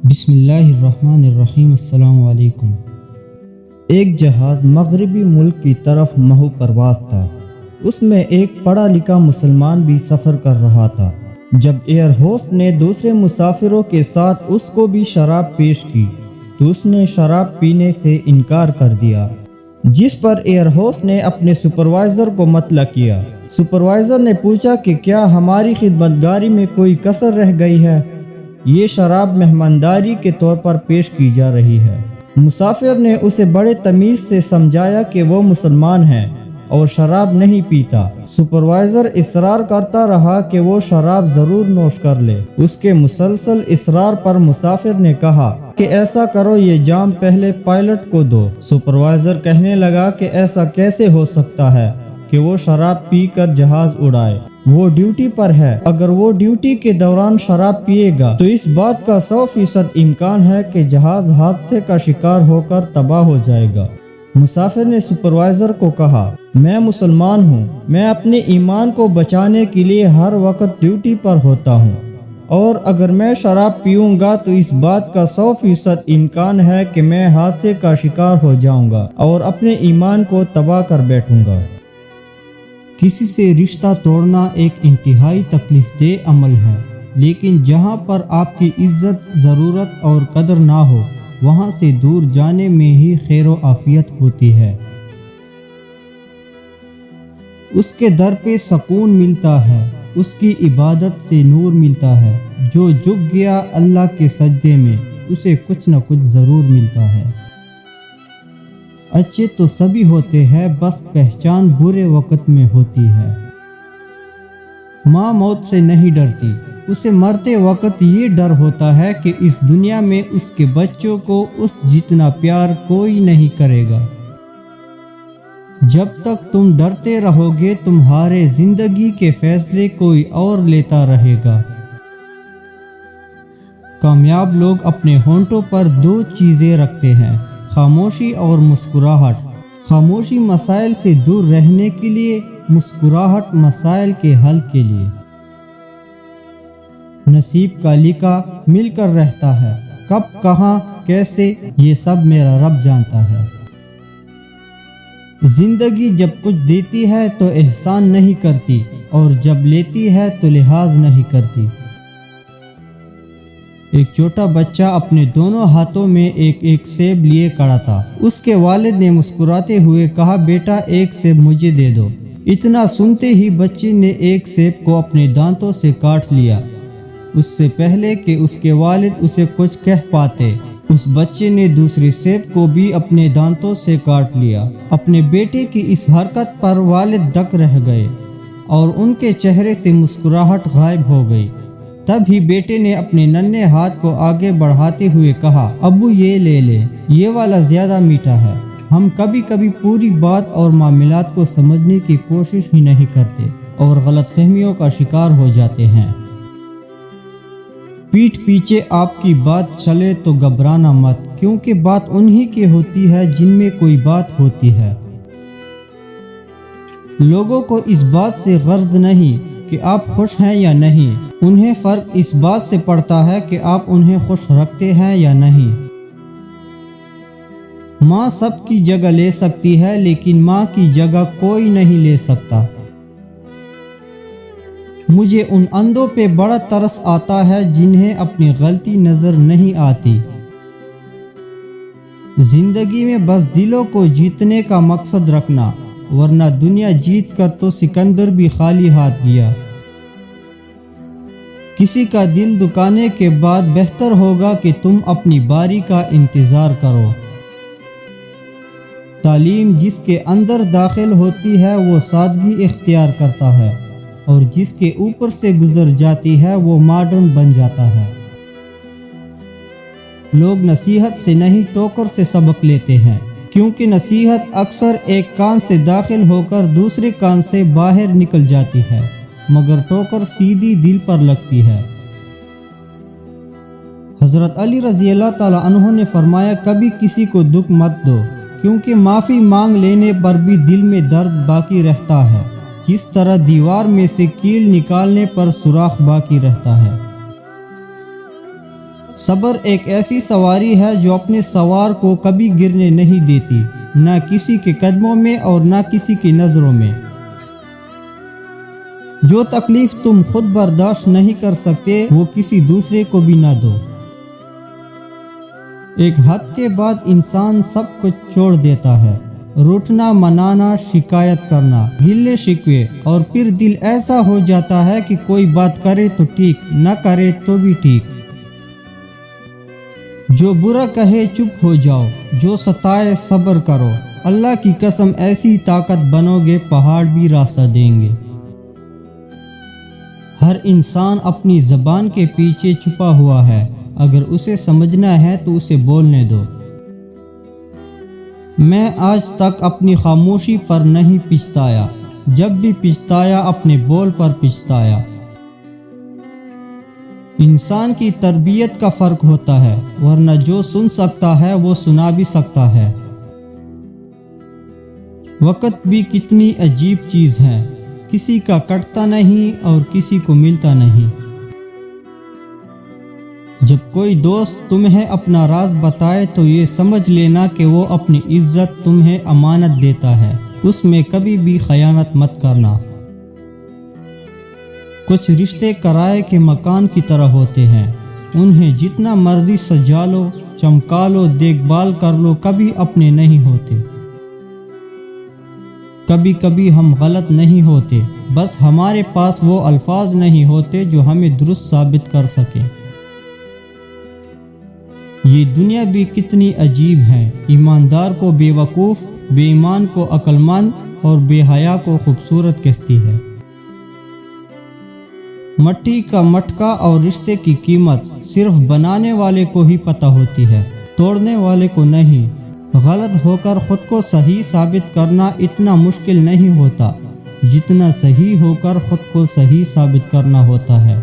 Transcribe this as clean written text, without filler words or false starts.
بسم اللہ الرحمن الرحیم۔ السلام علیکم۔ ایک جہاز مغربی ملک کی طرف محو پرواز تھا۔ اس میں ایک پڑھا لکھا مسلمان بھی سفر کر رہا تھا۔ جب ایئر ہوسٹ نے دوسرے مسافروں کے ساتھ اس کو بھی شراب پیش کی تو اس نے شراب پینے سے انکار کر دیا، جس پر ایئر ہوسٹ نے اپنے سپروائزر کو مطلع کیا۔ سپروائزر نے پوچھا کہ کیا ہماری خدمتگاری میں کوئی کسر رہ گئی ہے؟ یہ شراب مہمانداری کے طور پر پیش کی جا رہی ہے۔ مسافر نے اسے بڑے تمیز سے سمجھایا کہ وہ مسلمان ہے اور شراب نہیں پیتا۔ سپروائزر اصرار کرتا رہا کہ وہ شراب ضرور نوش کر لے۔ اس کے مسلسل اصرار پر مسافر نے کہا کہ ایسا کرو، یہ جام پہلے پائلٹ کو دو۔ سپروائزر کہنے لگا کہ ایسا کیسے ہو سکتا ہے کہ وہ شراب پی کر جہاز اڑائے؟ وہ ڈیوٹی پر ہے۔ اگر وہ ڈیوٹی کے دوران شراب پیے گا تو اس بات کا 100% امکان ہے کہ جہاز حادثے کا شکار ہو کر تباہ ہو جائے گا۔ مسافر نے سپروائزر کو کہا، میں مسلمان ہوں، میں اپنے ایمان کو بچانے کے لیے ہر وقت ڈیوٹی پر ہوتا ہوں، اور اگر میں شراب پیوں گا تو اس بات کا 100% امکان ہے کہ میں حادثے کا شکار ہو جاؤں گا اور اپنے ایمان کو تباہ کر بیٹھوں گا۔ کسی سے رشتہ توڑنا ایک انتہائی تکلیف دہ عمل ہے، لیکن جہاں پر آپ کی عزت، ضرورت اور قدر نہ ہو، وہاں سے دور جانے میں ہی خیر و عافیت ہوتی ہے۔ اس کے در پہ سکون ملتا ہے، اس کی عبادت سے نور ملتا ہے۔ جو جھک گیا اللہ کے سجدے میں، اسے کچھ نہ کچھ ضرور ملتا ہے۔ اچھے تو سبھی ہوتے ہیں، بس پہچان برے وقت میں ہوتی ہے۔ ماں موت سے نہیں ڈرتی، اسے مرتے وقت یہ ڈر ہوتا ہے کہ اس دنیا میں اس کے بچوں کو اس جتنا پیار کوئی نہیں کرے گا۔ جب تک تم ڈرتے رہو گے، تمہارے زندگی کے فیصلے کوئی اور لیتا رہے گا۔ کامیاب لوگ اپنے ہونٹوں پر 2 چیزیں رکھتے ہیں، خاموشی اور مسکراہٹ۔ خاموشی مسائل سے دور رہنے کے لیے، مسکراہٹ مسائل کے حل کے لیے۔ نصیب کا لکھا مل کر رہتا ہے، کب، کہاں، کیسے، یہ سب میرا رب جانتا ہے۔ زندگی جب کچھ دیتی ہے تو احسان نہیں کرتی، اور جب لیتی ہے تو لحاظ نہیں کرتی۔ ایک چھوٹا بچہ اپنے دونوں ہاتھوں میں ایک سیب لیے کھڑا تھا۔ اس کے والد نے مسکراتے ہوئے کہا، بیٹا ایک سیب مجھے دے دو۔ اتنا سنتے ہی بچے نے ایک سیب کو اپنے دانتوں سے کاٹ لیا، اس سے پہلے کہ اس کے والد اسے کچھ کہہ پاتے۔ اس بچے نے دوسرے سیب کو بھی اپنے دانتوں سے کاٹ لیا۔ اپنے بیٹے کی اس حرکت پر والد دک رہ گئے اور ان کے چہرے سے مسکراہٹ غائب ہو گئی۔ تب ہی بیٹے نے اپنے ننھے ہاتھ کو آگے بڑھاتے ہوئے کہا، ابو یہ لے لے، یہ والا زیادہ میٹھا ہے۔ ہم کبھی کبھی پوری بات اور معاملات کو سمجھنے کی کوشش ہی نہیں کرتے اور غلط فہمیوں کا شکار ہو جاتے ہیں۔ پیٹھ پیچھے آپ کی بات چلے تو گھبرانا مت، کیونکہ بات انہی کی ہوتی ہے جن میں کوئی بات ہوتی ہے۔ لوگوں کو اس بات سے غرض نہیں کہ آپ خوش ہیں یا نہیں، انہیں فرق اس بات سے پڑتا ہے کہ آپ انہیں خوش رکھتے ہیں یا نہیں۔ ماں سب کی جگہ لے سکتی ہے، لیکن ماں کی جگہ کوئی نہیں لے سکتا۔ مجھے ان اندھوں پہ بڑا ترس آتا ہے جنہیں اپنی غلطی نظر نہیں آتی۔ زندگی میں بس دلوں کو جیتنے کا مقصد رکھنا، ورنہ دنیا جیت کر تو سکندر بھی خالی ہاتھ گیا۔ کسی کا دل دکانے کے بعد بہتر ہوگا کہ تم اپنی باری کا انتظار کرو۔ تعلیم جس کے اندر داخل ہوتی ہے وہ سادگی اختیار کرتا ہے، اور جس کے اوپر سے گزر جاتی ہے وہ ماڈرن بن جاتا ہے۔ لوگ نصیحت سے نہیں ٹوکر سے سبق لیتے ہیں، کیونکہ نصیحت اکثر ایک کان سے داخل ہو کر دوسرے کان سے باہر نکل جاتی ہے، مگر ٹوکر سیدھی دل پر لگتی ہے۔ حضرت علی رضی اللہ تعالیٰ عنہ نے فرمایا، کبھی کسی کو دکھ مت دو، کیونکہ معافی مانگ لینے پر بھی دل میں درد باقی رہتا ہے، جس طرح دیوار میں سے کیل نکالنے پر سوراخ باقی رہتا ہے۔ صبر ایک ایسی سواری ہے جو اپنے سوار کو کبھی گرنے نہیں دیتی، نہ کسی کے قدموں میں اور نہ کسی کی نظروں میں۔ جو تکلیف تم خود برداشت نہیں کر سکتے وہ کسی دوسرے کو بھی نہ دو۔ ایک حد کے بعد انسان سب کچھ چھوڑ دیتا ہے، روٹھنا، منانا، شکایت کرنا، گلے شکوے، اور پھر دل ایسا ہو جاتا ہے کہ کوئی بات کرے تو ٹھیک، نہ کرے تو بھی ٹھیک۔ جو برا کہے چپ ہو جاؤ، جو ستائے صبر کرو۔ اللہ کی قسم ایسی طاقت بنو گے پہاڑ بھی راستہ دیں گے۔ ہر انسان اپنی زبان کے پیچھے چھپا ہوا ہے، اگر اسے سمجھنا ہے تو اسے بولنے دو۔ میں آج تک اپنی خاموشی پر نہیں پچھتایا، جب بھی پچھتایا اپنے بول پر پچھتایا۔ انسان کی تربیت کا فرق ہوتا ہے، ورنہ جو سن سکتا ہے وہ سنا بھی سکتا ہے۔ وقت بھی کتنی عجیب چیز ہے، کسی کا کٹتا نہیں اور کسی کو ملتا نہیں۔ جب کوئی دوست تمہیں اپنا راز بتائے تو یہ سمجھ لینا کہ وہ اپنی عزت تمہیں امانت دیتا ہے، اس میں کبھی بھی خیانت مت کرنا۔ کچھ رشتے کرائے کے مکان کی طرح ہوتے ہیں، انہیں جتنا مرضی سجا لو، چمکا لو، دیکھ بھال کر لو، کبھی اپنے نہیں ہوتے۔ کبھی کبھی ہم غلط نہیں ہوتے، بس ہمارے پاس وہ الفاظ نہیں ہوتے جو ہمیں درست ثابت کر سکیں۔ یہ دنیا بھی کتنی عجیب ہے، ایماندار کو بے وقوف، بے ایمان کو عقل مند اور بے حیا کو خوبصورت کہتی ہے۔ مٹی کا مٹکا اور رشتے کی قیمت صرف بنانے والے کو ہی پتہ ہوتی ہے، توڑنے والے کو نہیں۔ غلط ہو کر خود کو صحیح ثابت کرنا اتنا مشکل نہیں ہوتا جتنا صحیح ہو کر خود کو صحیح ثابت کرنا ہوتا ہے۔